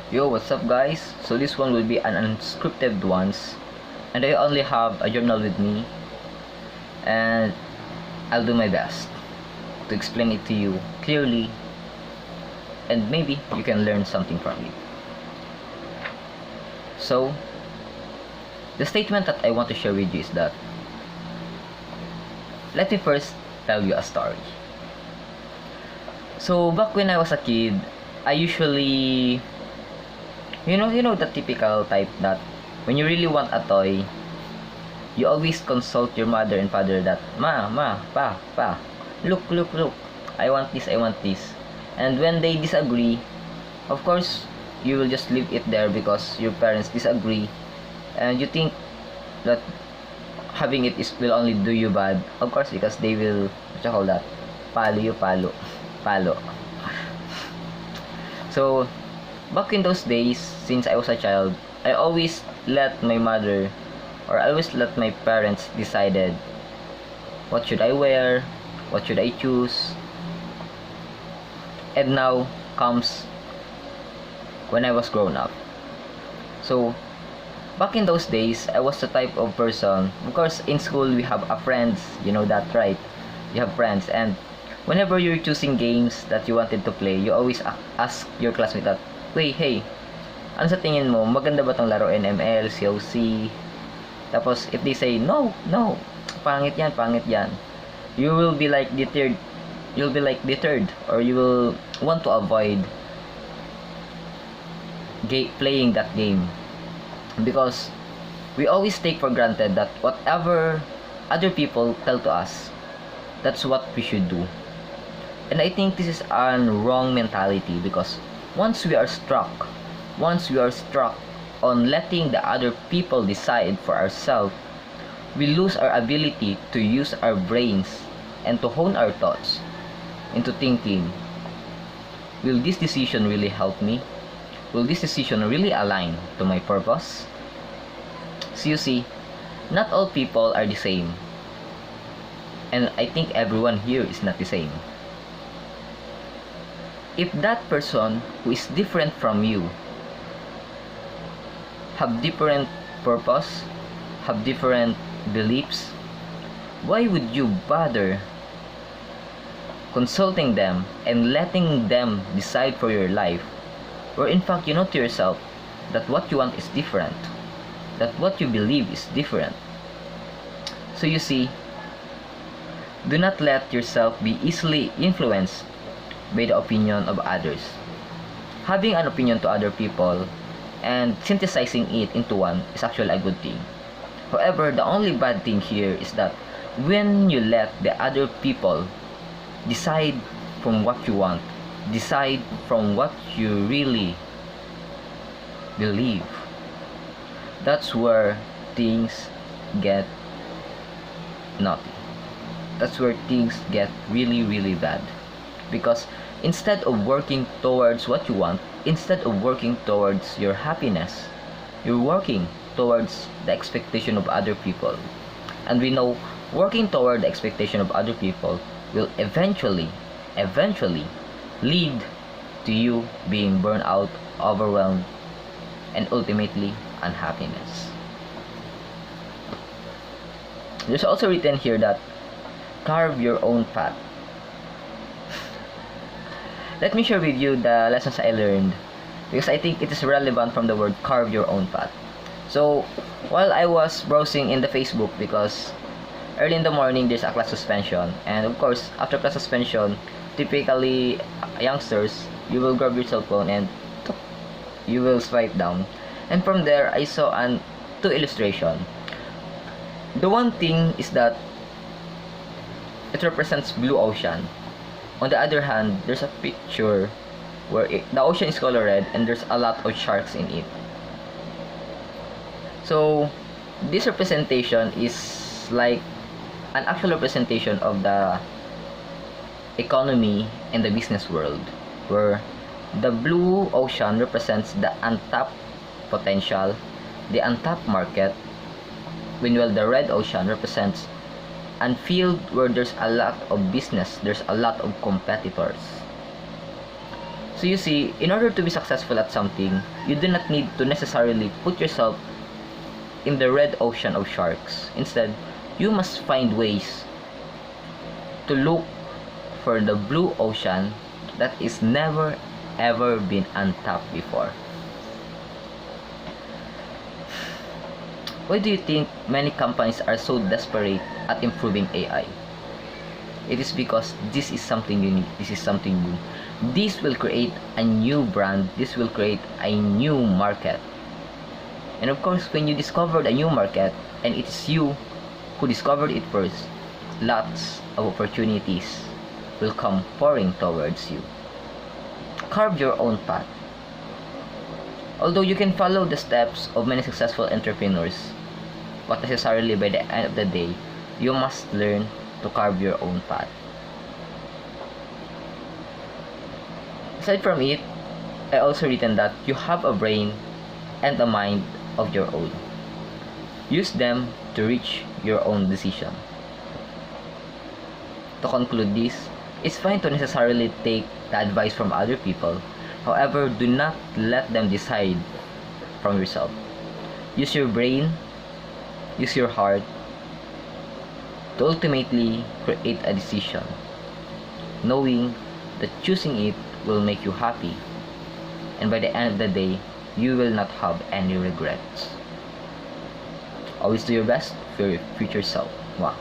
Yo, what's up guys? So this one will be an unscripted ones, and I only have a journal with me, and I'll do my best to explain it to you clearly, and maybe you can learn something from it. So the statement that I want to share with you is that, let me first tell you a story. So back when I was a kid, I usually, you know the typical type that when you really want a toy, you always consult your mother and father that, pa, look, I want this, and when they disagree, of course you will just leave it there because your parents disagree, and you think that having it will only do you bad, of course, because they will, what you call that, palo. So back in those days, since I was a child, I always let my mother, or I always let my parents decided what should I wear, what should I choose. And now comes when I was grown up. So back in those days, I was the type of person, of course in school we have a friends, you know that, right? You have friends, and whenever you're choosing games that you wanted to play, you always ask your classmate that, wait, hey, ano sa tingin mo, maganda ba tong laruin, ML, COC? Tapos if they say no, pangit yan, you will be like deterred, or you will want to avoid playing that game, because we always take for granted that whatever other people tell to us, that's what we should do. And I think this is a wrong mentality, because once we are struck on letting the other people decide for ourselves, we lose our ability to use our brains and to hone our thoughts into thinking, will this decision really help me? Will this decision really align to my purpose? So you see, not all people are the same, and I think everyone here is not the same. If that person who is different from you have different purpose, have different beliefs, why would you bother consulting them and letting them decide for your life, where in fact you know to yourself that what you want is different, that what you believe is different? So you see, do not let yourself be easily influenced by the opinion of others. Having an opinion to other people and synthesizing it into one is actually a good thing. However, the only bad thing here is that when you let the other people decide from what you want, decide from what you really believe, that's where things get naughty. That's where things get really bad. Because instead of working towards what you want, instead of working towards your happiness, you're working towards the expectation of other people. And we know working toward the expectation of other people will eventually lead to you being burned out, overwhelmed, and ultimately unhappiness. There's also written here that carve your own path. Let me share with you the lessons I learned, because I think it is relevant from the word carve your own path. So while I was browsing in the Facebook, because early in the morning there's a class suspension, and of course after class suspension, typically youngsters, you will grab your cell phone and you will swipe down, and from there I saw two illustration. The one thing is that it represents blue ocean. On the other hand, there's a picture where the ocean is color red and there's a lot of sharks in it. So this representation is like an actual representation of the economy and the business world, where the blue ocean represents the untapped potential, the untapped market, while the red ocean represents a field where there's a lot of business, there's a lot of competitors. So you see, in order to be successful at something, you do not need to necessarily put yourself in the red ocean of sharks. Instead, you must find ways to look for the blue ocean that is never ever been untapped before. Why do you think many companies are so desperate at improving AI? It is because this is something unique, this is something new. This will create a new brand, this will create a new market. And of course, when you discovered a new market, and it is you who discovered it first, lots of opportunities will come pouring towards you. Carve your own path. Although you can follow the steps of many successful entrepreneurs, but necessarily by the end of the day, you must learn to carve your own path. Aside from it, I also written that you have a brain and a mind of your own. Use them to reach your own decision. To conclude this, it's fine to necessarily take the advice from other people. However, do not let them decide from yourself. Use your brain, use your heart to ultimately create a decision, knowing that choosing it will make you happy, and by the end of the day, you will not have any regrets. Always do your best for your future self. Wow.